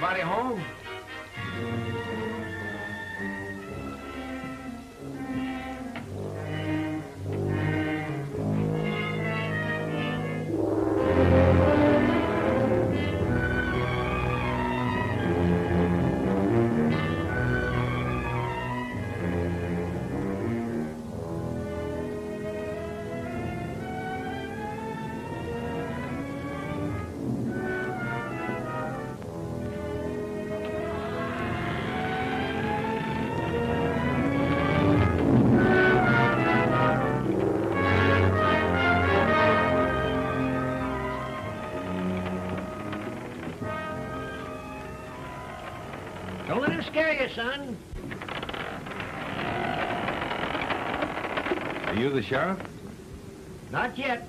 Anybody home? Don't let him scare you, son. Are you the sheriff? Not yet.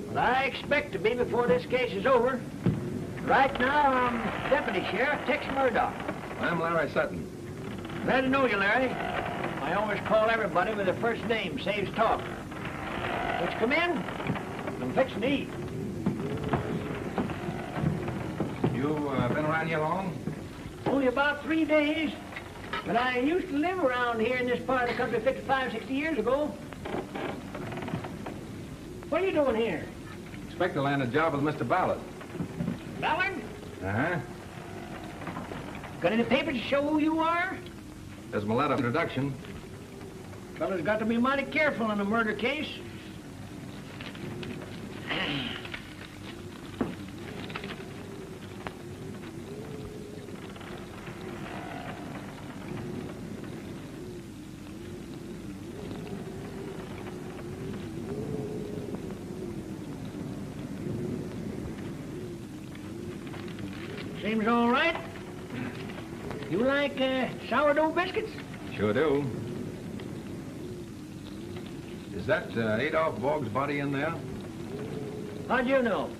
But I expect to be before this case is over. Right now, I'm Deputy Sheriff Tex Murdoch. I'm Larry Sutton. Glad to know you, Larry. I always call everybody with their first name, saves talk. Let's come in. I'm fixing to eat. You been around here long? Only about 3 days. But I used to live around here in this part of the country 55, 60 years ago. What are you doing here? Expect to land a job with Mr. Ballard. Ballard? Uh-huh. Got any papers to show who you are? There's my letter of introduction. Fella's got to be mighty careful in a murder case. Seems all right. You like sourdough biscuits? Sure do. Is that Adolph Boggs' body in there? How'd you know?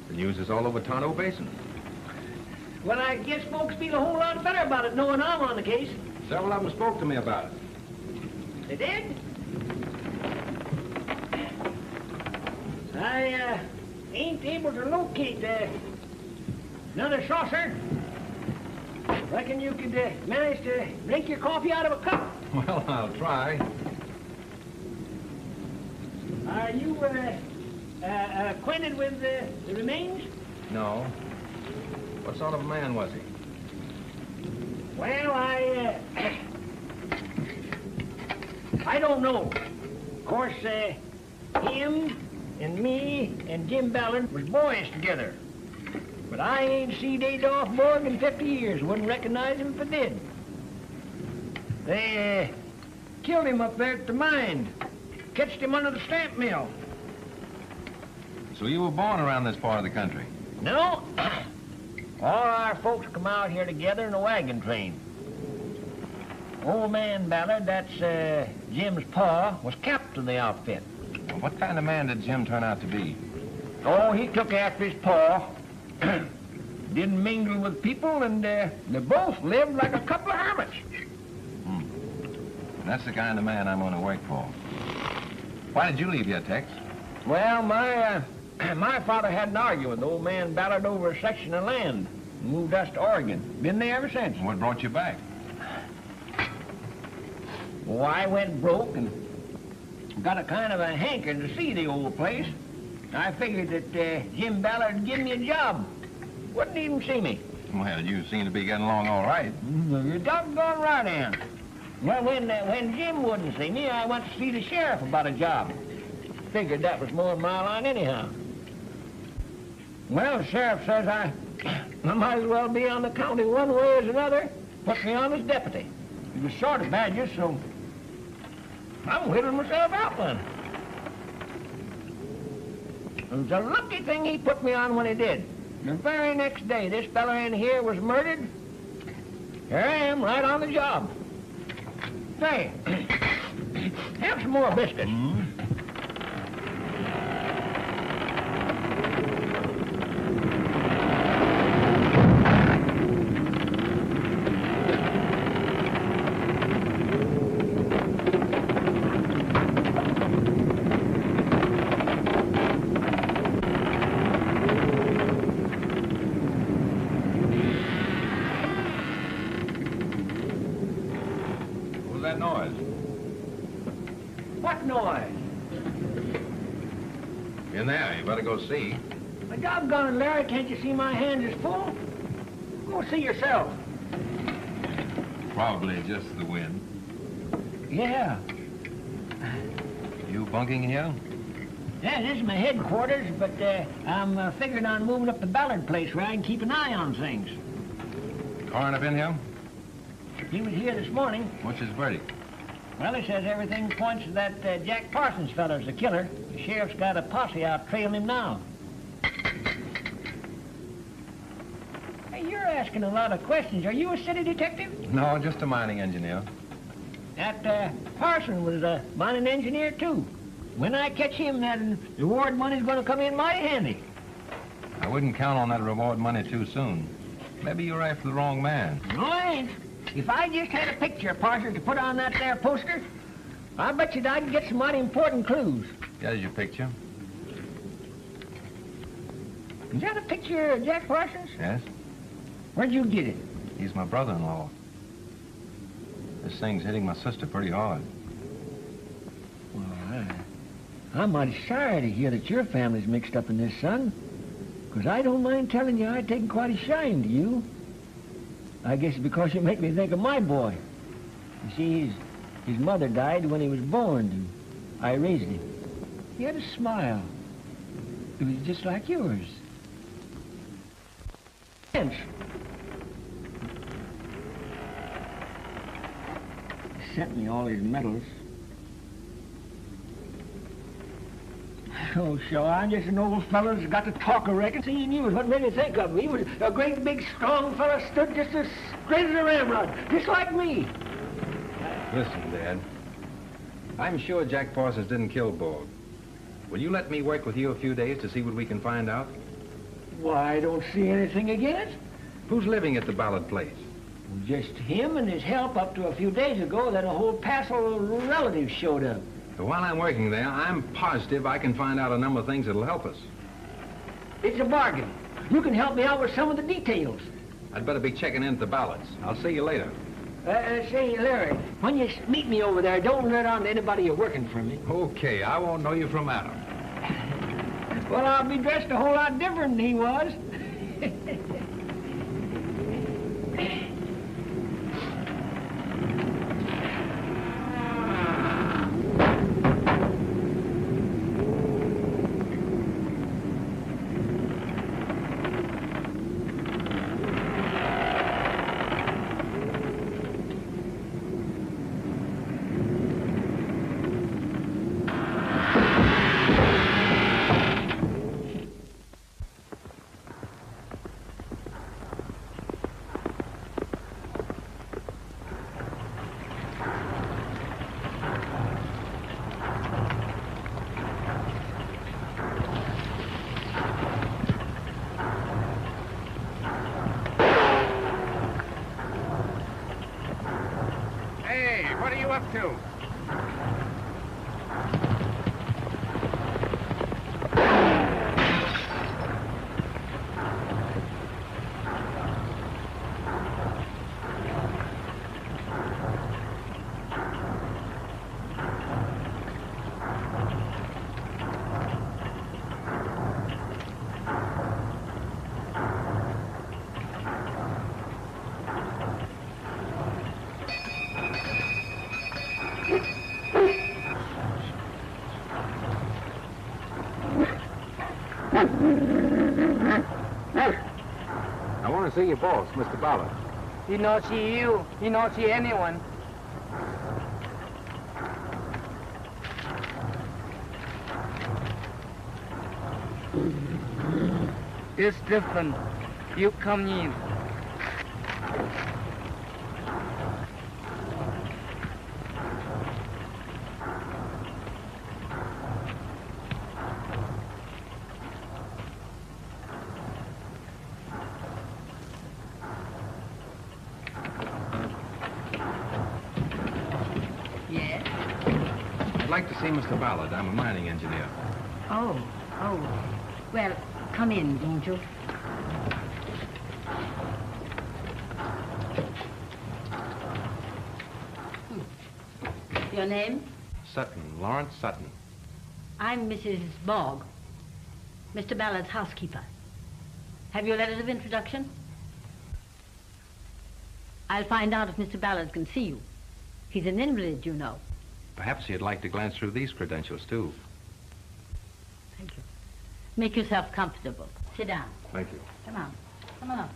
The news is all over Tonto Basin. Well, I guess folks feel a whole lot better about it knowing I'm on the case. Several of them spoke to me about it. They did? I ain't able to locate another saucer. Reckon you could manage to drink your coffee out of a cup. Well, I'll try. Are you acquainted with the remains? No. What sort of a man was he? Well, I don't know. Of course, him and me and Jim Ballard was boys together. But I ain't seen Adolph Borg in 50 years. Wouldn't recognize him if I did. They killed him up there at the mine. Catched him under the stamp mill. So you were born around this part of the country? No. All our folks come out here together in a wagon train. Old man Ballard, that's Jim's pa, was captain of the outfit. Well, what kind of man did Jim turn out to be? Oh, he took after his pa. Didn't mingle with people, and they both lived like a couple of hermits. That's the kind of man I'm going to work for. Why did you leave here, Tex? Well, my father had an argument with old man Ballard over a section of land. Moved us to Oregon. Been there ever since. What brought you back? Well, I went broke and got a kind of a hankering to see the old place. I figured that Jim Ballard would give me a job. Wouldn't even see me. Well, you seem to be getting along all right. You're doggone right, Ann. Well, when Jim wouldn't see me, I went to see the sheriff about a job. Figured that was more in my line anyhow. Well, the sheriff says I might as well be on the county one way as another. Put me on as deputy. He was short of badges, so I'm whittling myself out then. It was a lucky thing he put me on when he did. The very next day this fella in here was murdered. Here I am, right on the job. Say, have some more biscuits. In there. You better go see. But doggone it, Larry, can't you see my hands is full? Go see yourself. Probably just the wind. Yeah. You bunking here? Yeah, this is my headquarters, but I'm figuring on moving up to Ballard Place where I can keep an eye on things. Coroner been here? He was here this morning. What's his verdict? Well, he says everything points to that Jack Parsons feller's the killer. The sheriff's got a posse out trailing him now. Hey, you're asking a lot of questions. Are you a city detective? No, just a mining engineer. That Parsons was a mining engineer, too. When I catch him, that reward money's going to come in mighty handy. I wouldn't count on that reward money too soon. Maybe you're after the wrong man. No, I ain't. If I just had a picture of Parsons to put on that there poster, I bet you I'd get some mighty important clues. There's your picture. Is that a picture of Jack Parsons? Yes. Where'd you get it? He's my brother-in-law. This thing's hitting my sister pretty hard. Well, I'm mighty sorry to hear that your family's mixed up in this, son. Because I don't mind telling you I've taken quite a shine to you. I guess it's because you make me think of my boy. You see, his mother died when he was born, and I raised him. He had a smile. It was just like yours. He sent me all his medals. Oh, sure, I'm just an old fellow that's got to talk, I reckon. Seeing you is what made me think of him. He was a great, big, strong fellow, stood just as straight as a ramrod, just like me. Listen, Dad. I'm sure Jack Parsons didn't kill Borg. Will you let me work with you a few days to see what we can find out? Why, I don't see anything against. Who's living at the Ballard place? Just him and his help up to a few days ago. Then a whole passel of relatives showed up. So while I'm working there, I'm positive I can find out a number of things that'll help us. It's a bargain. You can help me out with some of the details. I'd better be checking in at the Ballards. I'll see you later. Say, Larry, when you meet me over there, don't let on to anybody you're working for me. Okay, I won't know you from Adam. Well, I'll be dressed a whole lot different than he was. What are you up to? I want to see your boss, Mr. Ballard. He not see you. He not see anyone. It's different. You come in. Yes? I'd like to see Mr. Ballard. I'm a mining engineer. Oh. Well, come in, won't you? Your name? Sutton, Lawrence Sutton. I'm Mrs. Bogg. Mr. Ballard's housekeeper. Have your letters of introduction? I'll find out if Mr. Ballard can see you. He's an invalid, you know. Perhaps you'd like to glance through these credentials, too. Thank you. Make yourself comfortable. Sit down. Thank you. Come on. Come on.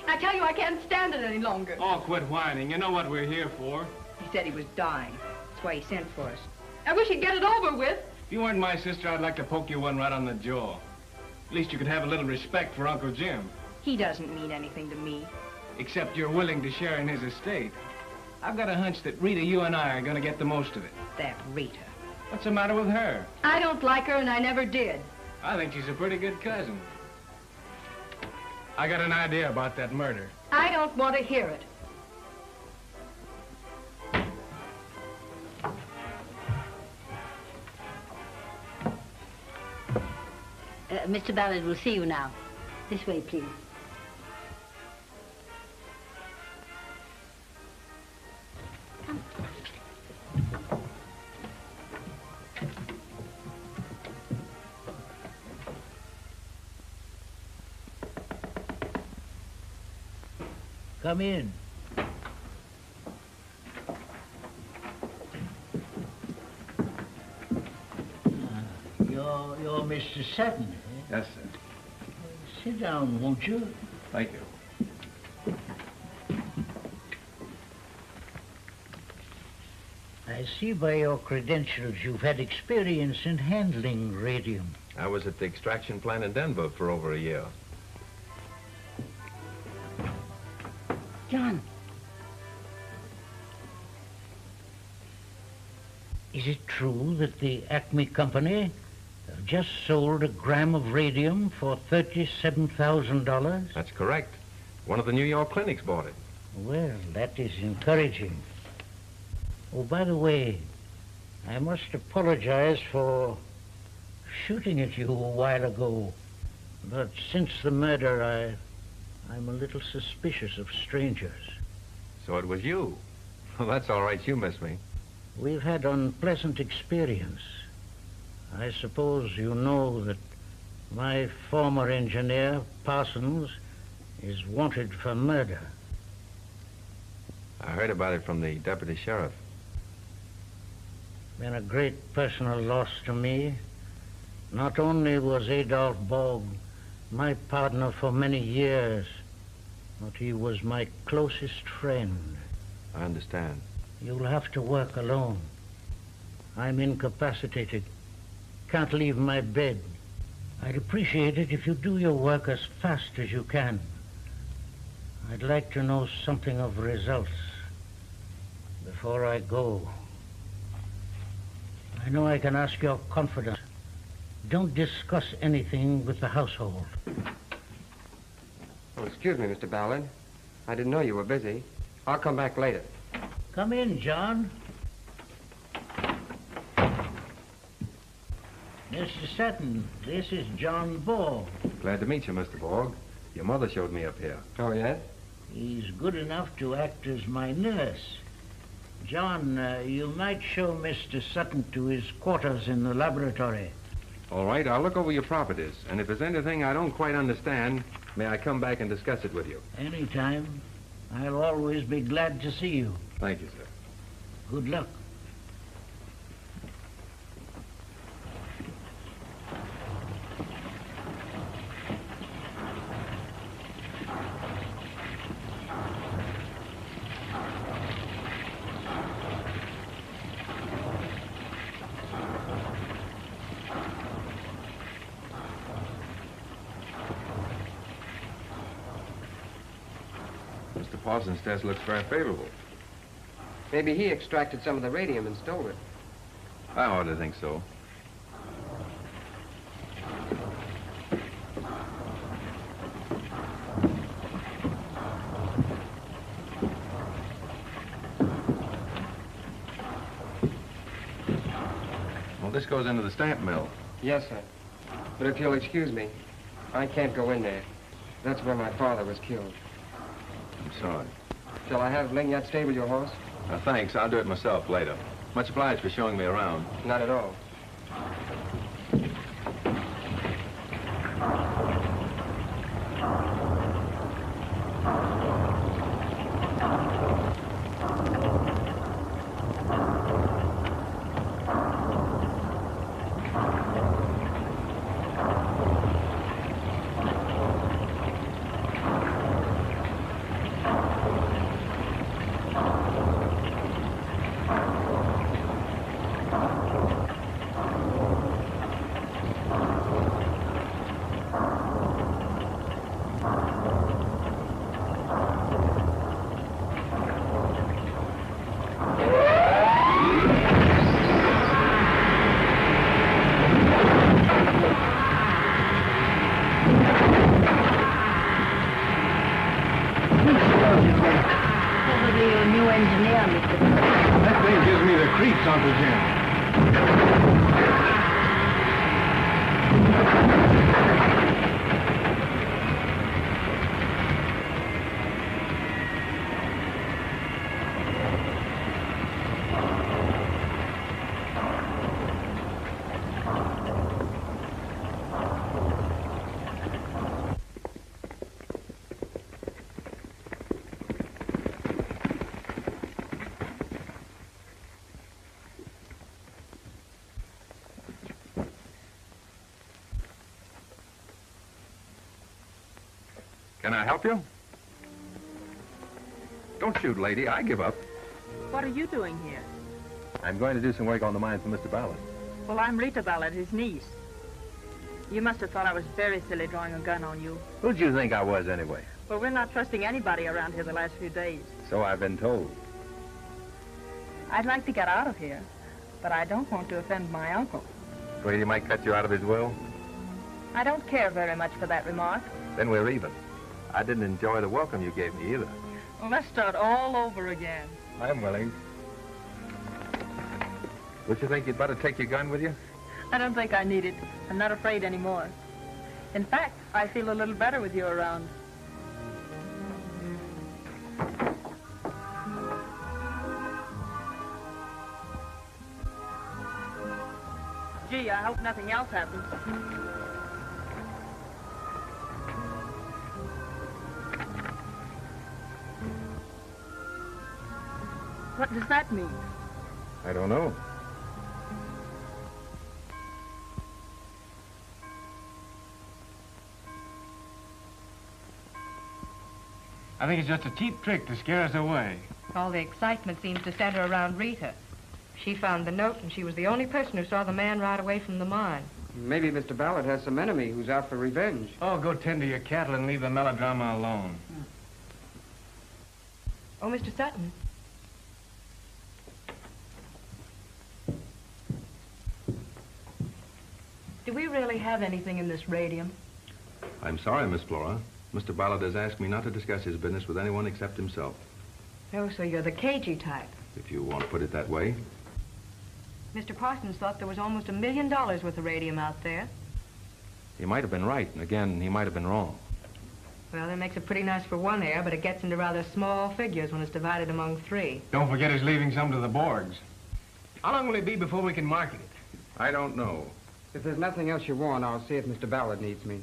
I tell you, I can't stand it any longer. Oh, quit whining. You know what we're here for. He said he was dying. That's why he sent for us. I wish he'd get it over with. If you weren't my sister, I'd like to poke you one right on the jaw. At least you could have a little respect for Uncle Jim. He doesn't mean anything to me. Except you're willing to share in his estate. I've got a hunch that Rita, you and I are going to get the most of it. That Rita. What's the matter with her? I don't like her, and I never did. I think she's a pretty good cousin. I got an idea about that murder. I don't want to hear it. Mr. Ballard will see you now. This way, please. Come. Come in. You're Mr. Sutton, eh? Yes, sir. Sit down, won't you? Thank you. I see by your credentials you've had experience in handling radium. I was at the extraction plant in Denver for over a year. John. Is it true that the Acme Company have just sold a gram of radium for $37,000? That's correct. One of the New York clinics bought it. Well, that is encouraging. Oh, by the way, I must apologize for shooting at you a while ago. But since the murder, I'm a little suspicious of strangers. So it was you. Well, that's all right. You miss me. We've had unpleasant experience. I suppose you know that my former engineer, Parsons, is wanted for murder. I heard about it from the deputy sheriff. Been a great personal loss to me. Not only was Adolph Borg my partner for many years, but he was my closest friend. I understand. You'll have to work alone. I'm incapacitated. Can't leave my bed. I'd appreciate it if you do your work as fast as you can. I'd like to know something of results before I go. I know I can ask your confidence. Don't discuss anything with the household. Oh, excuse me, Mr. Ballard. I didn't know you were busy. I'll come back later. Come in, John. Mr. Sutton, this is John Borg. Glad to meet you, Mr. Borg. Your mother showed me up here. Oh, yes? He's good enough to act as my nurse. John, you might show Mr. Sutton to his quarters in the laboratory. All right, I'll look over your properties. And if there's anything I don't quite understand, may I come back and discuss it with you? Anytime. I'll always be glad to see you. Thank you, sir. Good luck. Mr. Parsons' test looks very favorable. Maybe he extracted some of the radium and stole it. I ought to think so. This goes into the stamp mill. Yes, sir. But if you'll excuse me, I can't go in there. That's where my father was killed. I'm sorry. Shall I have Ling Yat stable your horse? Thanks. I'll do it myself later. Much obliged for showing me around. Not at all. Can I help you? Don't shoot, lady. I give up. What are you doing here? I'm going to do some work on the mine for Mr. Ballard. Well, I'm Rita Ballard, his niece. You must have thought I was very silly drawing a gun on you. Who'd you think I was, anyway? Well, we're not trusting anybody around here the last few days. So I've been told. I'd like to get out of here, but I don't want to offend my uncle. Afraid he might cut you out of his will? I don't care very much for that remark. Then we're even. I didn't enjoy the welcome you gave me either. Well, let's start all over again. I'm willing. Don't you think you'd better take your gun with you? I don't think I need it. I'm not afraid anymore. In fact, I feel a little better with you around. Gee, I hope nothing else happens. What does that mean? I don't know. I think it's just a cheap trick to scare us away. All the excitement seems to center around Rita. She found the note, and she was the only person who saw the man ride away from the mine. Maybe Mr. Ballard has some enemy who's out for revenge. Oh, go tend to your cattle and leave the melodrama alone. Oh, Mr. Sutton. Do we really have anything in this radium? I'm sorry, Miss Flora. Mr. Ballard has asked me not to discuss his business with anyone except himself. Oh, so you're the cagey type. If you want to put it that way. Mr. Parsons thought there was almost $1 million worth of radium out there. He might have been right, and again, he might have been wrong. Well, that makes it pretty nice for one heir, but it gets into rather small figures when it's divided among three. Don't forget he's leaving some to the Borgs. How long will it be before we can market it? I don't know. If there's nothing else you want, I'll see if Mr. Ballard needs me.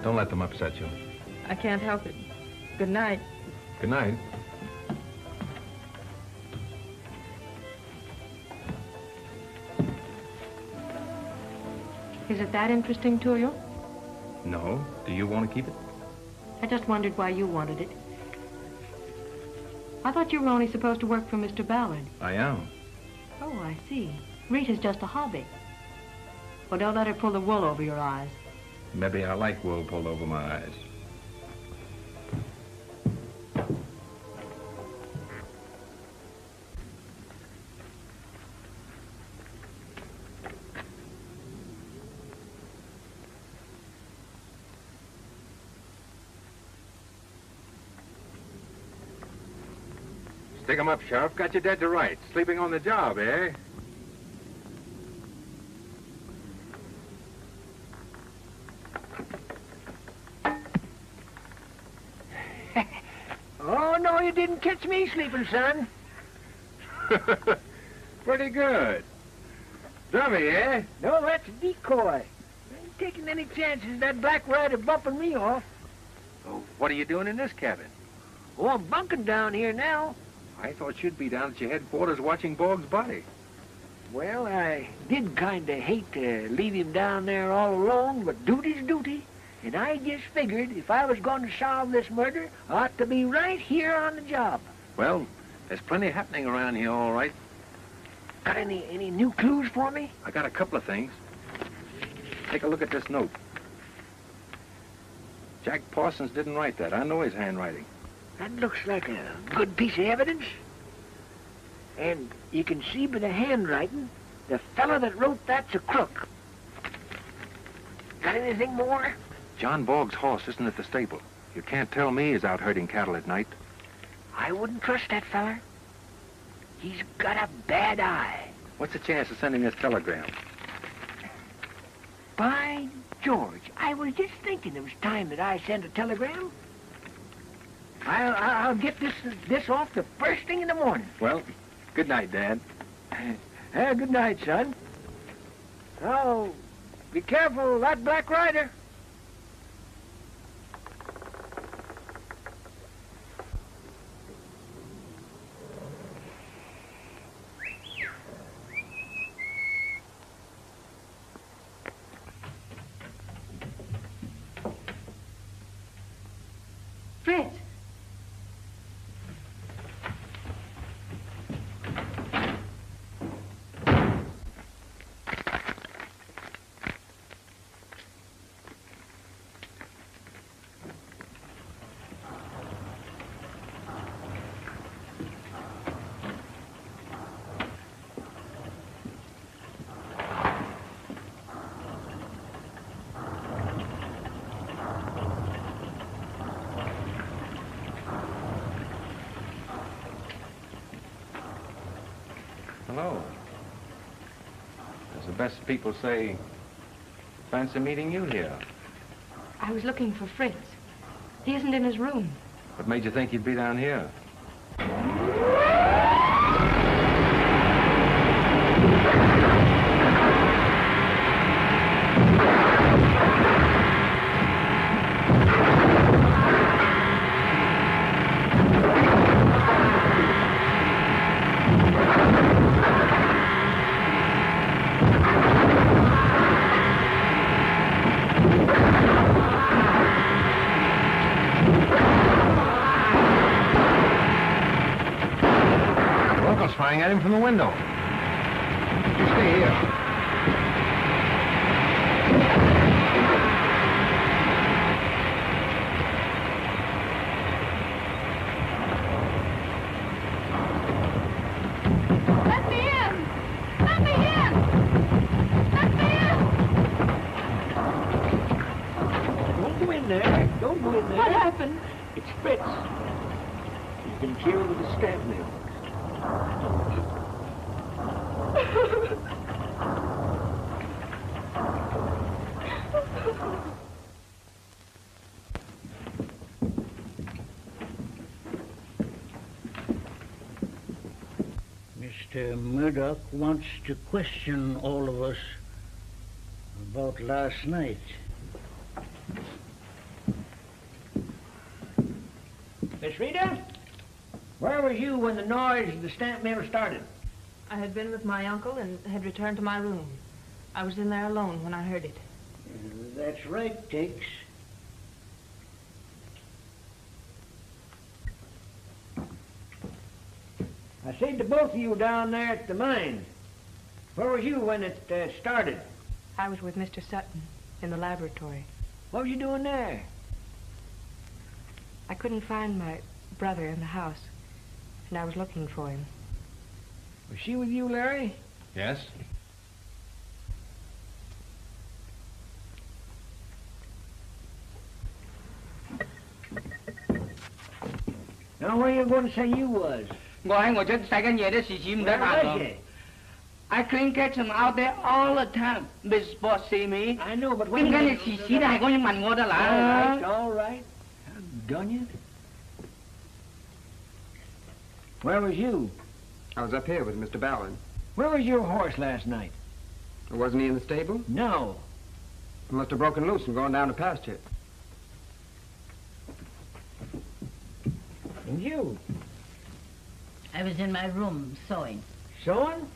Don't let them upset you. I can't help it. Good night. Good night. Is it that interesting to you? No. Do you want to keep it? I just wondered why you wanted it. I thought you were only supposed to work for Mr. Ballard. I am. Oh, I see. Rita's just a hobby. Well, don't let her pull the wool over your eyes. Maybe I like wool pulled over my eyes. Stick 'em up, Sheriff. Got you dead to rights. Sleeping on the job, eh? Oh, no, you didn't catch me sleeping, son. Pretty good. Dummy, eh? No, that's a decoy. I ain't taking any chances of that black rider bumping me off. Oh, what are you doing in this cabin? Oh, I'm bunking down here now. I thought you'd be down at your headquarters watching Borg's body. Well, I did kind of hate to leave him down there all alone, but duty's duty. And I just figured if I was going to solve this murder, I ought to be right here on the job. Well, there's plenty happening around here, all right. Got any new clues for me? I got a couple of things. Take a look at this note. Jack Parsons didn't write that. I know his handwriting. That looks like a good piece of evidence. And you can see by the handwriting, the fella that wrote that's a crook. Got anything more? John Borg's horse isn't at the stable. You can't tell me he's out herding cattle at night. I wouldn't trust that feller. He's got a bad eye. What's the chance of sending this telegram? By George, I was just thinking it was time that I sent a telegram. I'll get this off the first thing in the morning. Well, good night, Dad. Good night, son. Oh, be careful of that black rider. Fritz. Hello. As the best people say, fancy meeting you here. I was looking for Fritz. He isn't in his room. What made you think you'd be down here? Firing at him from the window. You stay here. Let me in! Let me in! Let me in! Don't go in there. Don't go in there. What happened? It's Fritz. He's been killed with a stab nail. Mr. Murdoch wants to question all of us about last night. Miss Rita, where was you when the noise of the stamp mill started? I had been with my uncle and had returned to my room. I was in there alone when I heard it. That's right, Tex. I said to both of you down there at the mine. Where was you when it started? I was with Mr. Sutton in the laboratory. What were you doing there? I couldn't find my brother in the house, and I was looking for him. Was she with you, Larry? Yes? Now, where you going to say you was? 我就晒緊嘢啲事唔得 Where 閒 was 咯。 you? I couldn't catch them out there all the time. Miss Boss see me. I know, but 點解你時時都係咁樣問我得 All 啦 right, all right. Done you? Where was you? I was up here with Mr. Ballard. Where was your horse last night? Wasn't he in the stable? No. He must have broken loose and gone down to pasture. And you? I was in my room sewing. Sewing?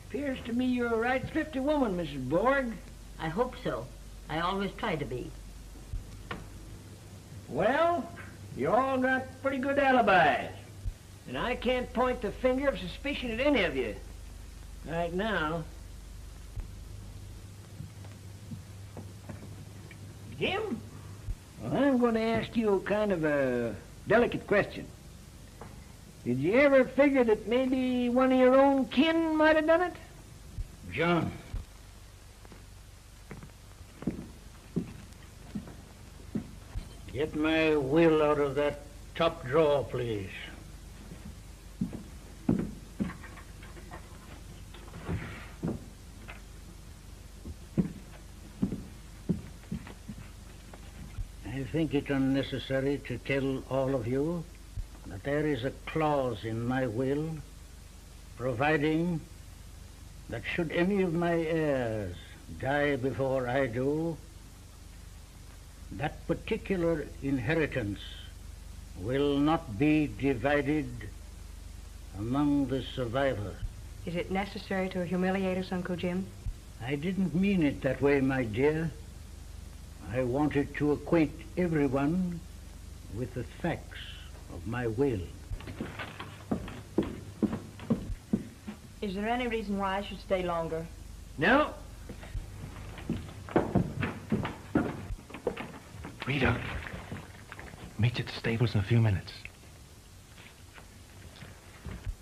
Appears to me you're a right thrifty woman, Mrs. Borg. I hope so. I always try to be. Well, you all got pretty good alibis. And I can't point the finger of suspicion at any of you. Right now. Jim? Well, I'm going to ask you kind of a delicate question. Did you ever figure that maybe one of your own kin might have done it? John. Get my will out of that top drawer, please. I think it unnecessary to tell all of you that there is a clause in my will providing that should any of my heirs die before I do, that particular inheritance will not be divided among the survivors. Is it necessary to humiliate us, Uncle Jim? I didn't mean it that way, my dear. I wanted to acquaint everyone with the facts of my will. Is there any reason why I should stay longer? No. Rita, meet you at the stables in a few minutes.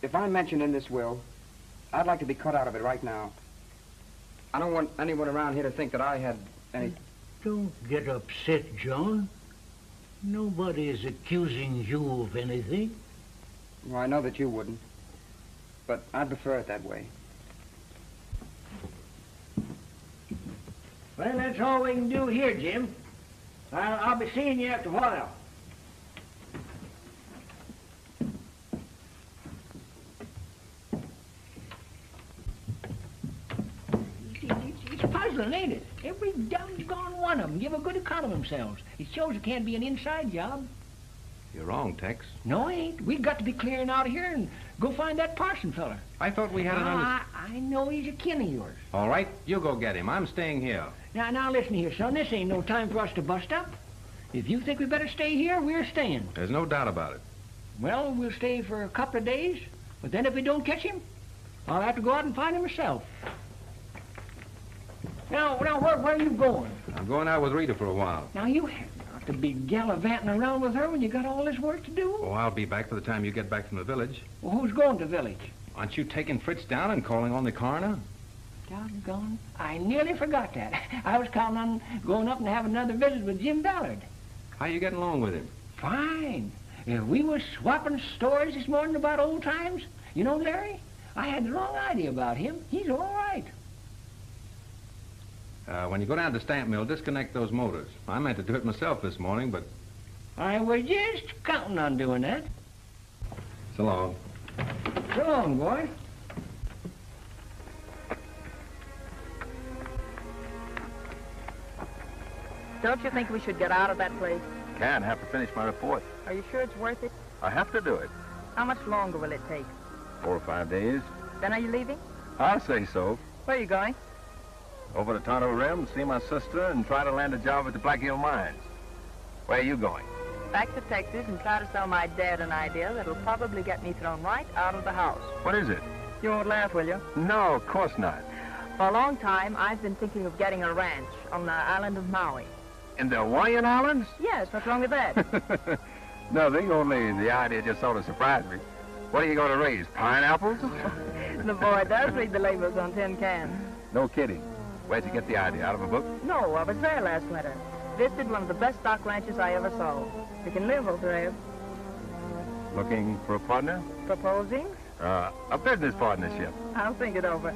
If I'm mentioned in this will, I'd like to be cut out of it right now. I don't want anyone around here to think that I had any... Don't get upset, John. Nobody is accusing you of anything. Well, I know that you wouldn't, but I'd prefer it that way. Well, that's all we can do here, Jim. I'll be seeing you after a while. It's puzzling, ain't it? Every doggone one of them give a good account of themselves. It shows it can't be an inside job. You're wrong, Tex. No, it ain't. We've got to be clearing out of here and go find that Parson fella. I thought we had an I know he's a kin of yours. All right, you go get him. I'm staying here. Now, listen here, son. This ain't no time for us to bust up. If you think we better stay here, we're staying. There's no doubt about it. Well, we'll stay for a couple of days, but then if we don't catch him, I'll have to go out and find him myself. Now, where are you going? I'm going out with Rita for a while. Now, you have not to be gallivanting around with her when you got all this work to do. Oh, I'll be back by the time you get back from the village. Well, who's going to the village? Aren't you taking Fritz down and calling on the coroner? Doggone. I nearly forgot that. I was counting on going up and having another visit with Jim Ballard. How you getting along with him? Fine. We were swapping stories this morning about old times. You know, Larry, I had the wrong idea about him. He's all right. When you go down to the stamp mill, disconnect those motors. I meant to do it myself this morning, but... I was just counting on doing that. So long. So long, boy. Don't you think we should get out of that place? Can't. Have to finish my report. Are you sure it's worth it? I have to do it. How much longer will it take? 4 or 5 days. Then are you leaving? I say so. Where are you going? Over to Tonto Rim, see my sister, and try to land a job at the Black Hill Mines. Where are you going? Back to Texas and try to sell my dad an idea that'll probably get me thrown right out of the house. What is it? You won't laugh, will you? No, of course not. For a long time, I've been thinking of getting a ranch on the island of Maui. In the Hawaiian Islands? Yes, what's wrong with that? Nothing, only the idea just sort of surprised me. What are you going to raise, pineapples? The boy does read the labels on tin cans. No kidding. Where'd you get the idea? Out of a book? No, I was there last winter. Visited one of the best stock ranches I ever saw. We can live over there. Looking for a partner? Proposing? A business partnership. I'll think it over.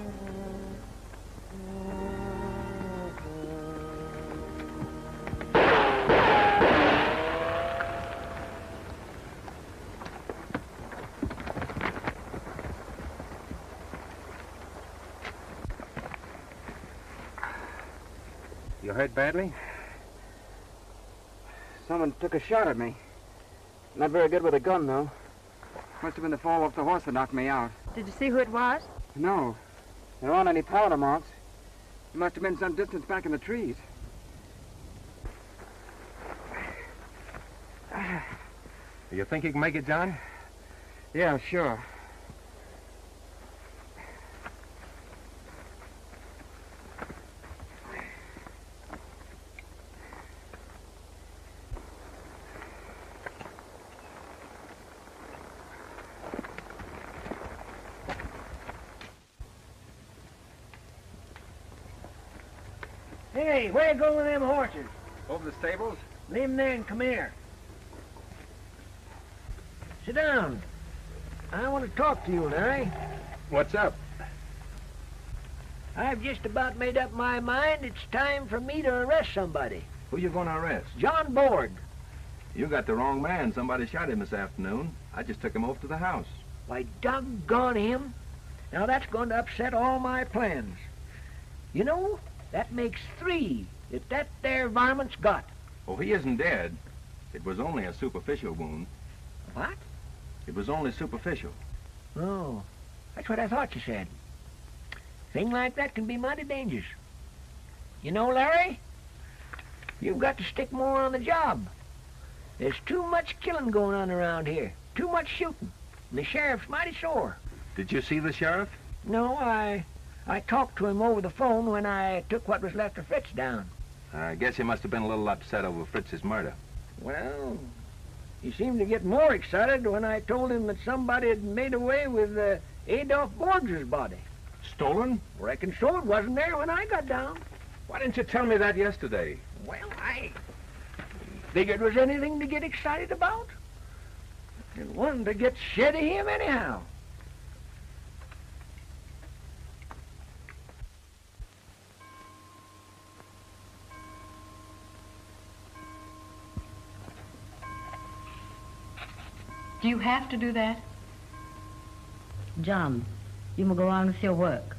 You hurt badly? Someone took a shot at me. Not very good with a gun, though. Must have been the fall off the horse that knocked me out. Did you see who it was? No. There aren't any powder marks. It must have been some distance back in the trees. Do you think you can make it, John? Yeah, sure. Hey, where you going with them horses? Over the stables? Leave them there and come here. Sit down. I want to talk to you, Larry. What's up? I've just about made up my mind it's time for me to arrest somebody. Who you going to arrest? John Borg. You got the wrong man. Somebody shot him this afternoon. I just took him over to the house. Why, doggone him. Now, that's going to upset all my plans. You know, that makes 3 that there varmint's got. Oh, he isn't dead. It was only a superficial wound. What? It was only superficial. Oh, that's what I thought you said. Thing like that can be mighty dangerous. You know, Larry, you've got to stick more on the job. There's too much killing going on around here. Too much shooting. And the sheriff's mighty sore. Did you see the sheriff? No, I talked to him over the phone when I took what was left of Fritz down. I guess he must have been a little upset over Fritz's murder. Well, he seemed to get more excited when I told him that somebody had made away with Adolf Borg's body. Stolen? Reckon so. It wasn't there when I got down. Why didn't you tell me that yesterday? Well, I figured it was anything to get excited about. And one to get shed of him anyhow. Do you have to do that? John, you may go on with your work.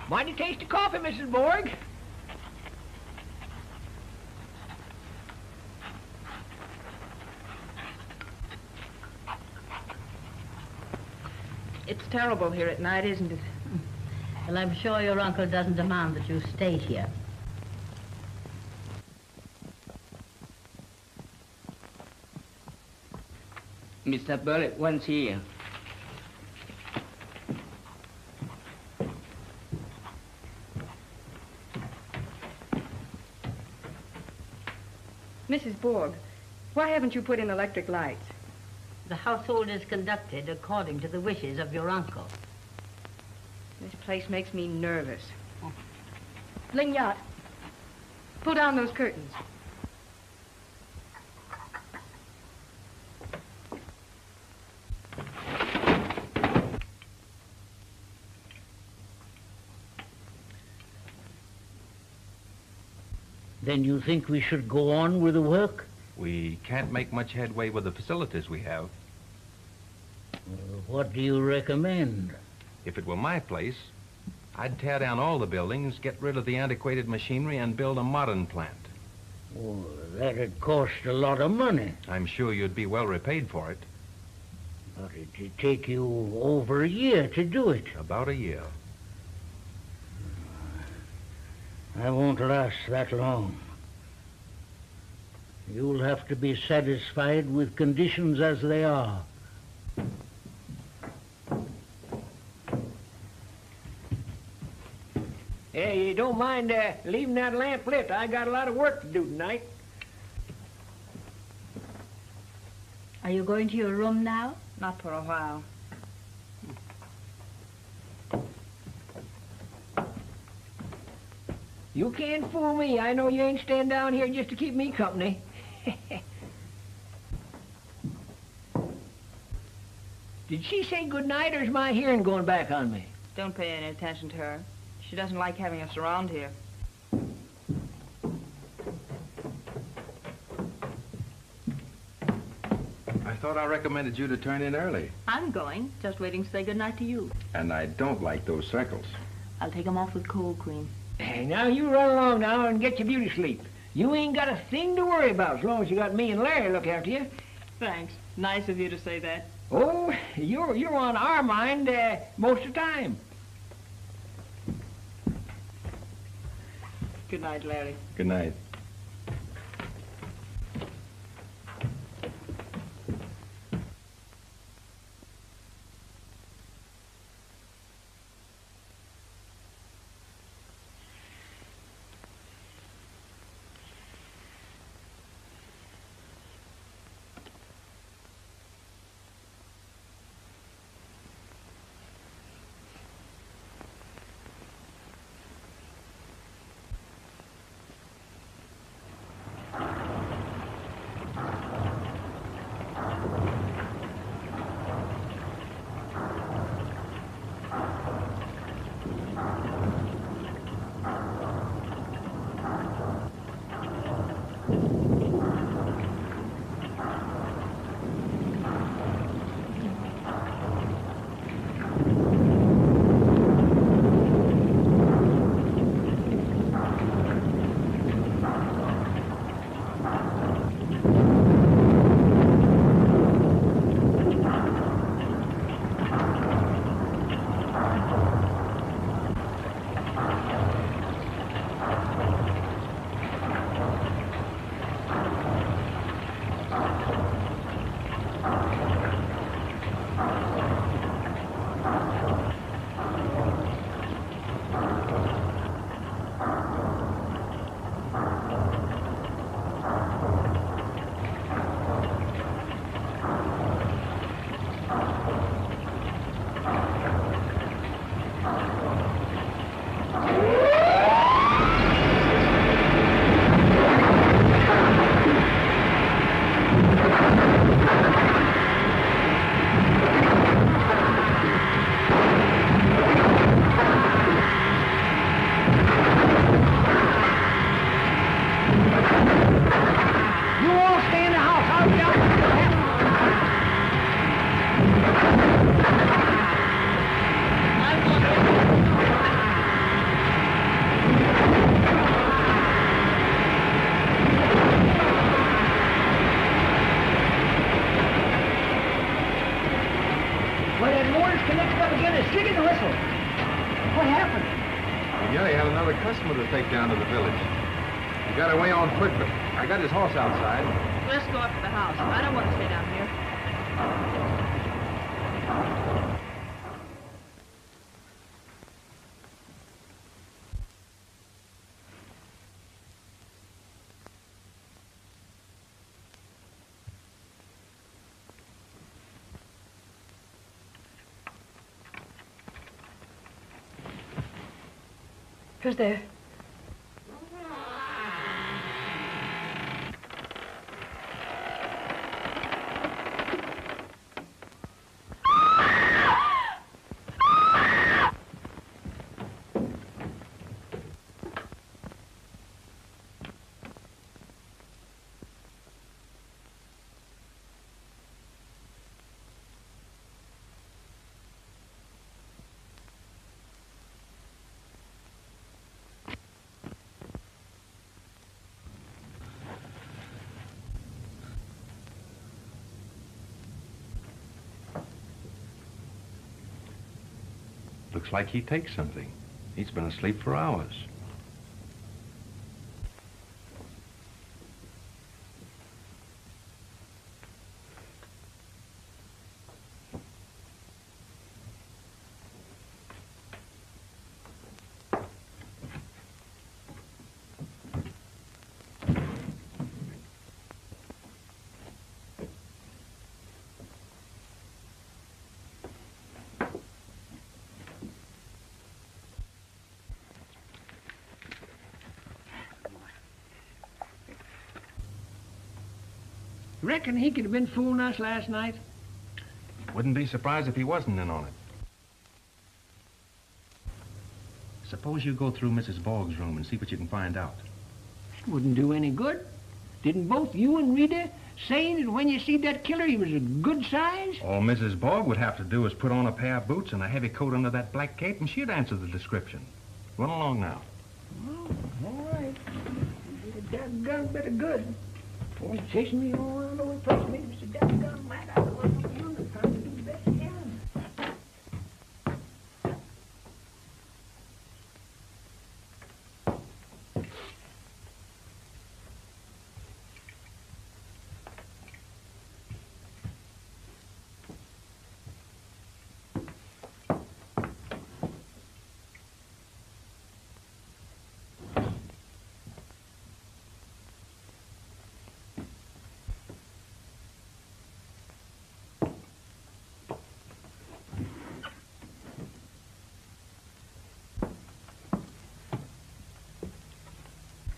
Mighty tasty coffee, Mrs. Borg. It's terrible here at night, isn't it? Well, I'm sure your uncle doesn't demand that you stay here. Mr. Bullet wants here. Mrs. Borg, why haven't you put in electric lights? The household is conducted according to the wishes of your uncle. This place makes me nervous. Ling Yacht, pull down those curtains. Then you think we should go on with the work? We can't make much headway with the facilities we have. What do you recommend? If it were my place, I'd tear down all the buildings, get rid of the antiquated machinery, and build a modern plant. Oh, that'd cost a lot of money. I'm sure you'd be well repaid for it. But it'd take you over a year to do it. About a year. I won't last that long. You'll have to be satisfied with conditions as they are. don't mind leaving that lamp lit, I got a lot of work to do tonight. Are you going to your room now? Not for a while. You can't fool me. I know you ain't staying down here just to keep me company. Did she say good night, or is my hearing going back on me? Don't pay any attention to her. She doesn't like having us around here. I thought I recommended you to turn in early. I'm going. Just waiting to say good night to you. And I don't like those circles. I'll take 'em off with cold cream. Hey, now you run along now and get your beauty sleep. You ain't got a thing to worry about as long as you got me and Larry to look after you. Thanks. Nice of you to say that. Oh, you're on our mind most of the time. Good night, Larry. Good night. Customer to take down to the village. He got away on foot, but I got his horse outside. Let's go up to the house. I don't want to stay down here. Who's there? Looks like he takes something. He's been asleep for hours. Reckon he could have been fooling us last night? Wouldn't be surprised if he wasn't in on it. Suppose you go through Mrs. Borg's room and see what you can find out. It wouldn't do any good. Didn't both you and Rita say that when you see that killer, he was a good size? All Mrs. Borg would have to do is put on a pair of boots and a heavy coat under that black cape, and she'd answer the description. Run along now. Well, all right. You did a daggone bit of good. Boy, chasing me all around the way, place me. It's a daggone mad. I don't know what you're doing. Trying to do the best you can.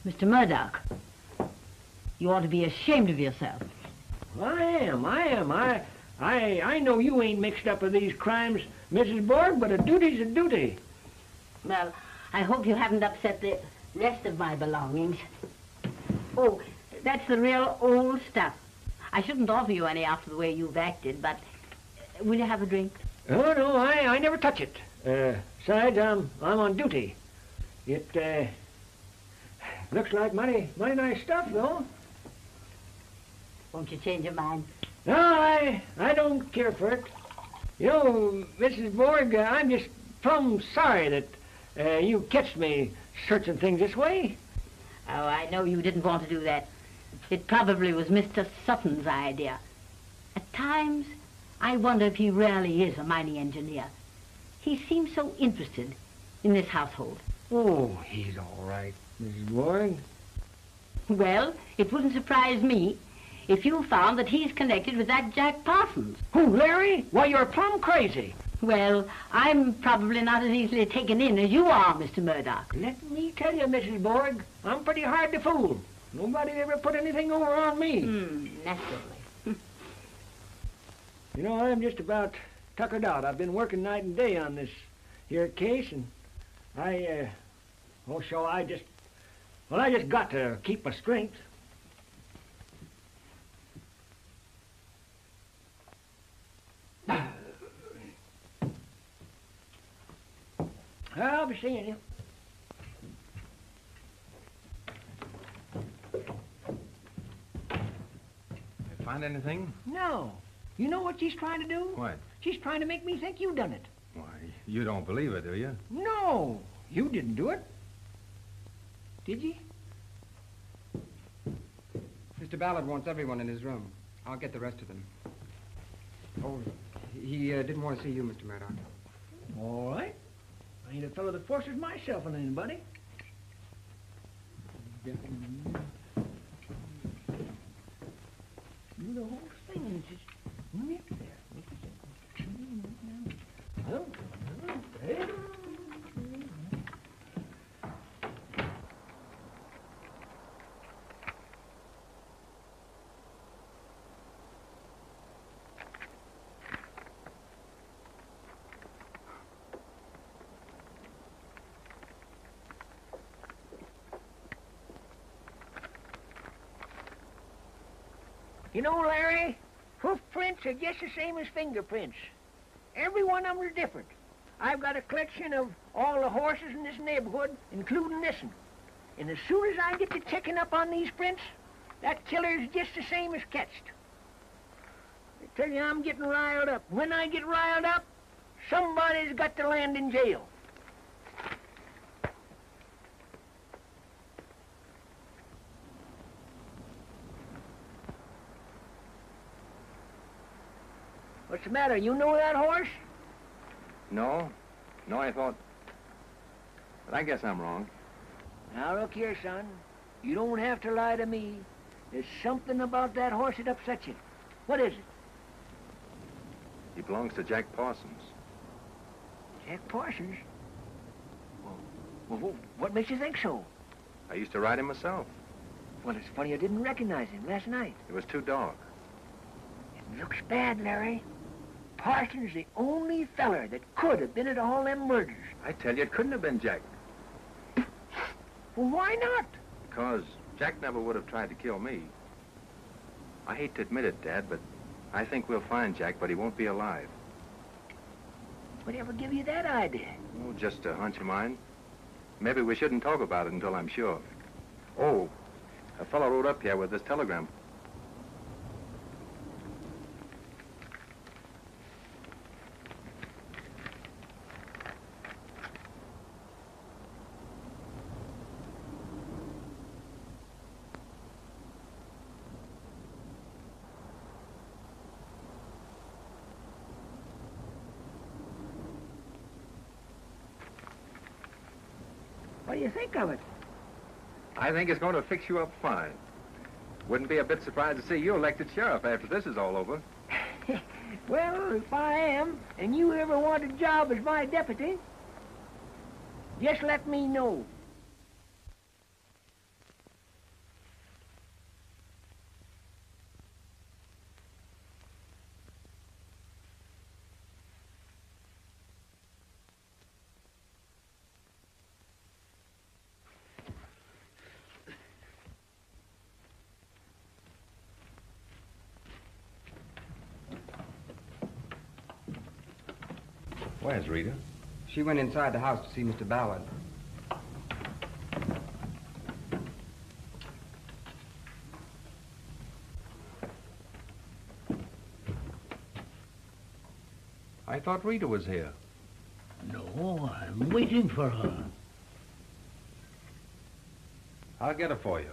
Mr. Murdoch, you ought to be ashamed of yourself. I am. I know you ain't mixed up with these crimes, Mrs. Borg, but a duty's a duty. Well, I hope you haven't upset the rest of my belongings. Oh, that's the real old stuff. I shouldn't offer you any after the way you've acted, but will you have a drink? Oh, no, I never touch it. Besides, I'm on duty. It, looks like mighty nice stuff, though. Won't you change your mind? No, I don't care for it. You know, Mrs. Borg, I'm just plumb sorry that you catched me searching things this way. Oh, I know you didn't want to do that. It probably was Mr. Sutton's idea. At times, I wonder if he really is a mining engineer. He seems so interested in this household. Oh, he's all right, Mrs. Borg. Well, it wouldn't surprise me if you found that he's connected with that Jack Parsons. Who, Larry? Why, you're plumb crazy. Well, I'm probably not as easily taken in as you are, Mr. Murdoch. Let me tell you, Mrs. Borg, I'm pretty hard to fool. Nobody ever put anything over on me. Naturally. You know, I'm just about tuckered out. I've been working night and day on this here case, and I just got to keep my strength. I'll be seeing you. Find anything? No. You know what she's trying to do? What? She's trying to make me think you done it. Why, you don't believe it, do you? No, you didn't do it. Did you? Mr. Ballard wants everyone in his room. I'll get the rest of them. Oh, he didn't want to see you, Mr. Murdoch. All right. I ain't a fellow that forces myself on anybody. Do the whole thing and just nip there. Okay. You know, Larry, hoof prints are just the same as fingerprints. Every one of them is different. I've got a collection of all the horses in this neighborhood, including this one. And as soon as I get to checking up on these prints, that killer's just the same as catched. I tell you, I'm getting riled up. When I get riled up, somebody's got to land in jail. What's the matter? You know that horse? No, I thought... But I guess I'm wrong. Now, look here, son. You don't have to lie to me. There's something about that horse that upsets you. What is it? He belongs to Jack Parsons. Jack Parsons? Well, what makes you think so? I used to ride him myself. Well, it's funny I didn't recognize him last night. It was too dark. Looks bad, Larry. Parsons the only feller that could have been at all them murders. I tell you, it couldn't have been Jack. Well, why not? Because Jack never would have tried to kill me. I hate to admit it, Dad, but I think we'll find Jack, but he won't be alive. Whatever give you that idea? Oh, just a hunch of mine. Maybe we shouldn't talk about it until I'm sure. Oh, a fellow rode up here with this telegram. What do you think of it? I think it's going to fix you up fine. Wouldn't be a bit surprised to see you elected sheriff after this is all over. Well, if I am, and you ever want a job as my deputy, just let me know. Where's Rita? She went inside the house to see Mr. Ballard. I thought Rita was here. No, I'm waiting for her. I'll get her for you.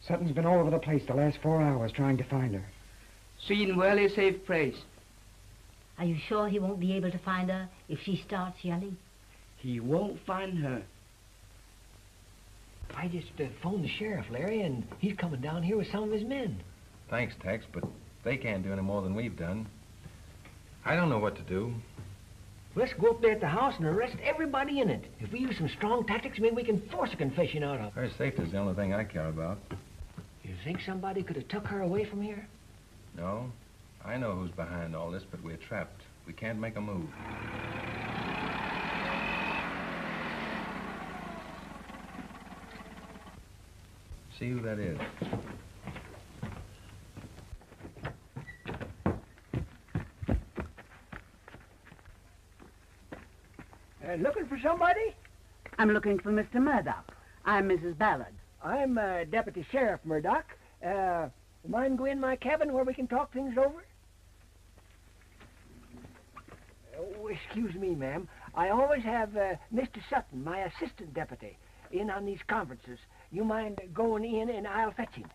Sutton's been all over the place the last 4 hours trying to find her. She in well safe place. Are you sure he won't be able to find her if she starts yelling? He won't find her. I just phoned the sheriff, Larry, and he's coming down here with some of his men. Thanks, Tex, but they can't do any more than we've done. I don't know what to do. Let's go up there at the house and arrest everybody in it. If we use some strong tactics, maybe we can force a confession out of her. Her safety's the only thing I care about. You think somebody could have took her away from here? No, I know who's behind all this, but we're trapped. We can't make a move. See who that is. Looking for somebody? I'm looking for Mr. Murdoch. I'm Mrs. Ballard. I'm Deputy Sheriff Murdoch. Mind go in my cabin where we can talk things over? Oh, excuse me, ma'am. I always have Mr. Sutton, my assistant deputy, in on these conferences. You mind going in and I'll fetch him?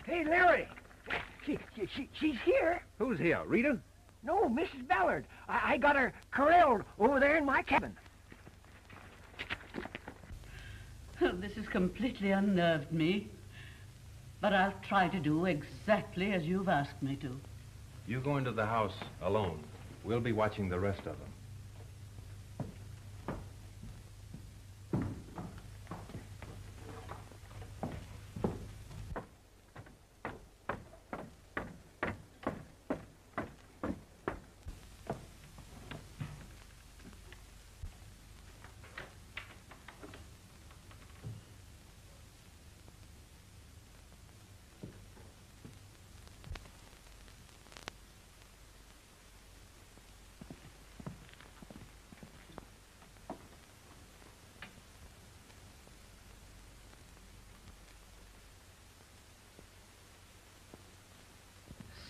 Hey, Larry! She's here. Who's here, Rita? No, Mrs. Ballard. I got her corralled over there in my cabin. This has completely unnerved me. But I'll try to do exactly as you've asked me to. You go into the house alone. We'll be watching the rest of them.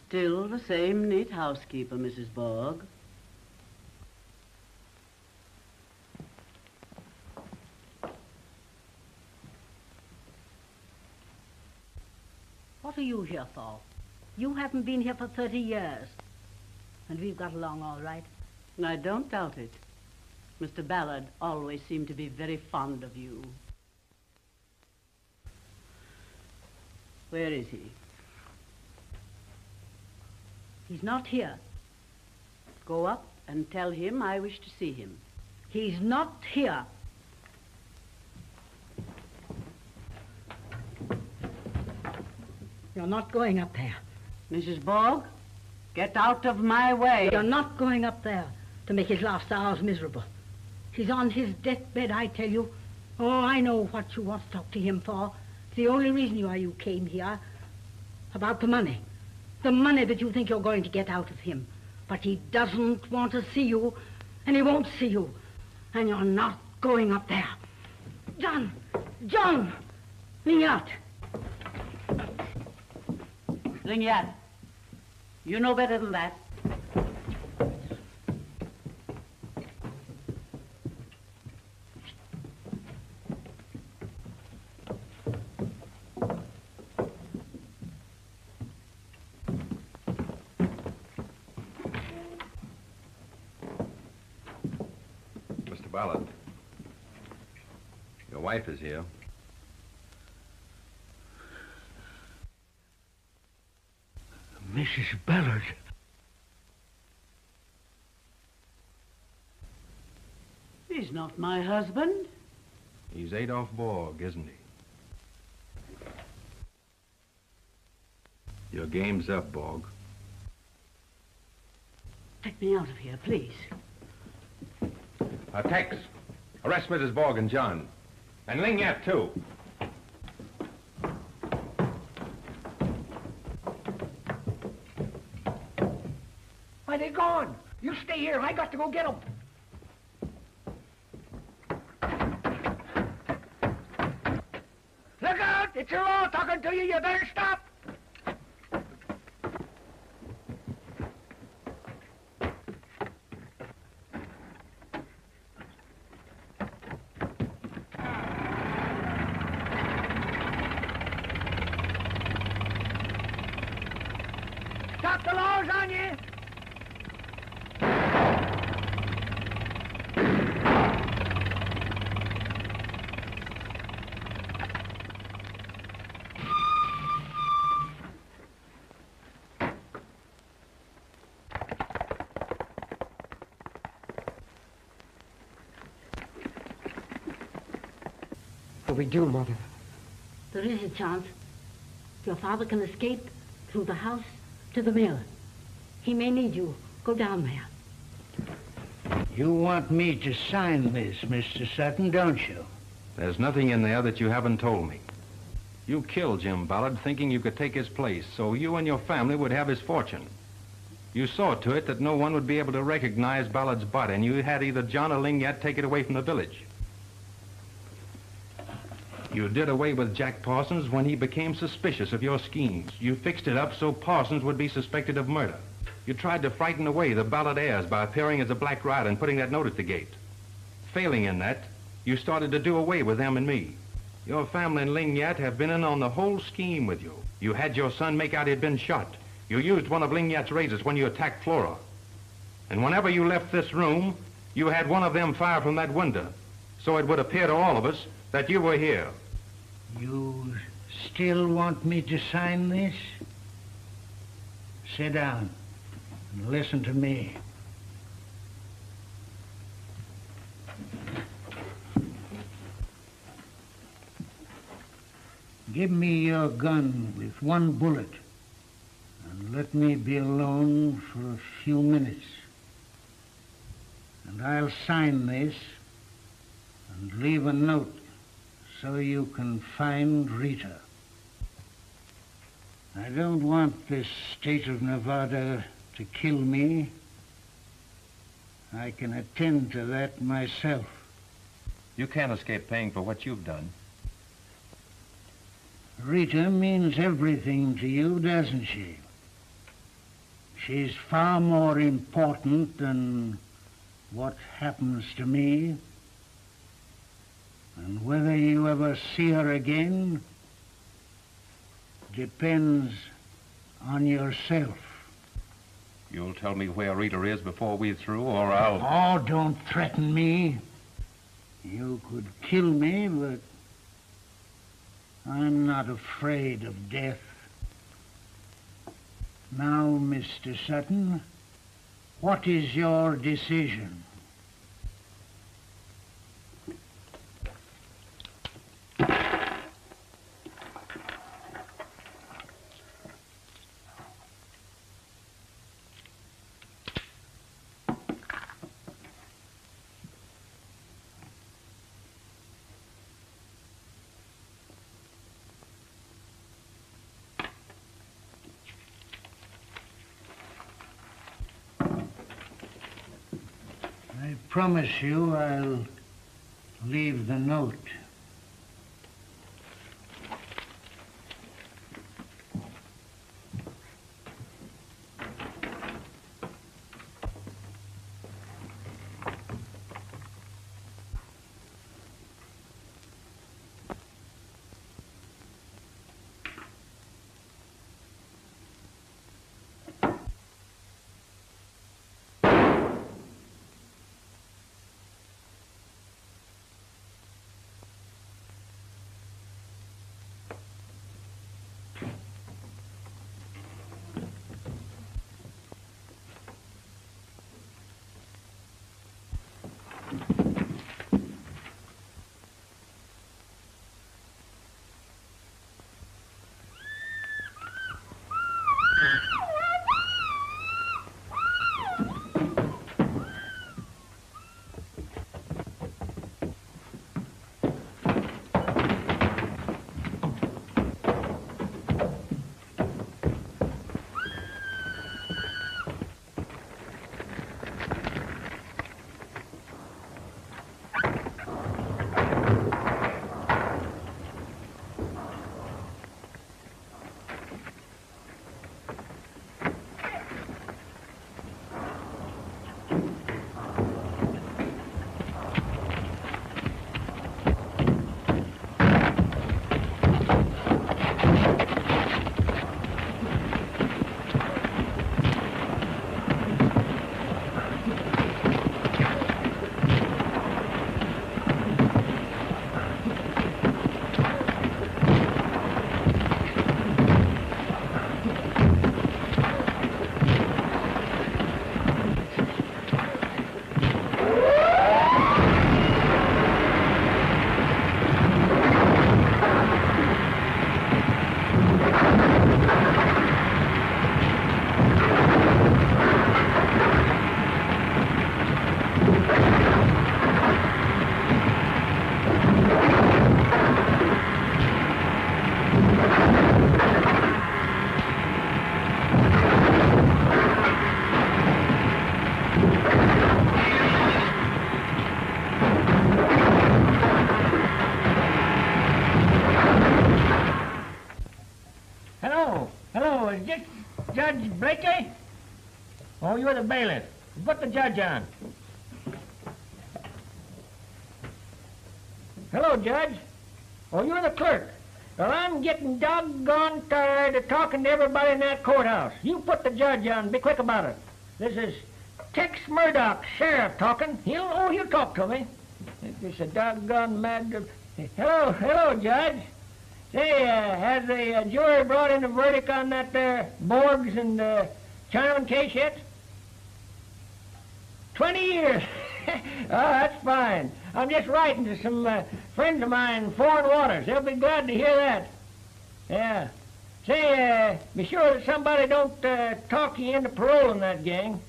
Still the same neat housekeeper, Mrs. Borg. What are you here for? You haven't been here for 30 years. And we've got along all right. I don't doubt it. Mr. Ballard always seemed to be very fond of you. Where is he? He's not here. Go up and tell him I wish to see him. He's not here. You're not going up there. Mrs. Borg, get out of my way. You're not going up there to make his last hours miserable. He's on his deathbed, I tell you. Oh, I know what you want to talk to him for. It's the only reason why you came here. About the money. The money that you think you're going to get out of him. But he doesn't want to see you, and he won't see you. And you're not going up there. John! John! Lignat! Lignat, you know better than that. Mr. Ballard, your wife is here. Mrs. Ballard. He's not my husband. He's Adolph Borg, isn't he? Your game's up, Borg. Take me out of here, please. Tex, arrest Mrs. Borg and John. And Lignat, too. Why, they're gone. You stay here. I got to go get them. Look out! It's your law talking to you. You better stop. Stop, the law's on you. What do we do, Mother? There is a chance. Your father can escape through the house to the mill. He may need you. Go down there. You want me to sign this, Mr. Sutton, don't you? There's nothing in there that you haven't told me. You killed Jim Ballard thinking you could take his place, so you and your family would have his fortune. You saw to it that no one would be able to recognize Ballard's body, and you had either John or Lignat take it away from the village. You did away with Jack Parsons when he became suspicious of your schemes. You fixed it up so Parsons would be suspected of murder. You tried to frighten away the Ballard heirs by appearing as a black rider and putting that note at the gate. Failing in that, you started to do away with them and me. Your family and Lignat have been in on the whole scheme with you. You had your son make out he'd been shot. You used one of Lignat's razors when you attacked Flora. And whenever you left this room, you had one of them fire from that window, so it would appear to all of us that you were here. You still want me to sign this? Sit down and listen to me. Give me your gun with one bullet and let me be alone for a few minutes. And I'll sign this and leave a note so you can find Rita. I don't want this state of Nevada to kill me. I can attend to that myself. You can't escape paying for what you've done. Rita means everything to you, doesn't she? She's far more important than what happens to me. And whether you ever see her again depends on yourself. You'll tell me where Rita is before we're through, or I'll... Oh, don't threaten me. You could kill me, but I'm not afraid of death. Now, Mr. Sutton, what is your decision? promise you I'll leave the note. Judge Blakey? Oh, you're the bailiff. Put the judge on. Hello, Judge. Oh, you're the clerk. Well, I'm getting doggone tired of talking to everybody in that courthouse. You put the judge on. Be quick about it. This is Tex Murdoch, sheriff, talking. He'll talk to me. It's a doggone mad... Hello, Judge. Say, has the jury brought in a verdict on that there Borgs and Chinaman case yet? 20 years. Oh, that's fine. I'm just writing to some friends of mine in foreign waters. They'll be glad to hear that. Yeah. Say, be sure that somebody don't talk you into paroling that gang.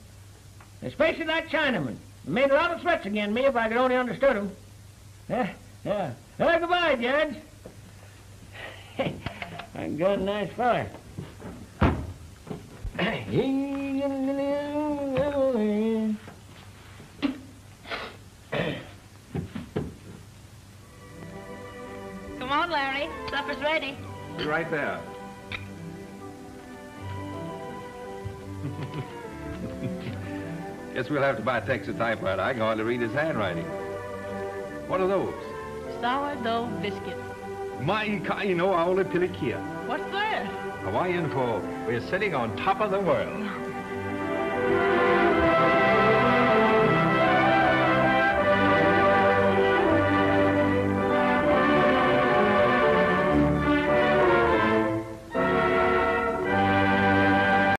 Especially that Chinaman. He made a lot of threats against me if I could only understood him. Yeah. Well, goodbye, Judge. I got a nice fire. Come on, Larry. Supper's ready. Be right there. Guess we'll have to buy Tex a typewriter. I can hardly read his handwriting. What are those? Sourdough biscuits. My kaino aole pilikia. What's that? Hawaiian for we're sitting on top of the world.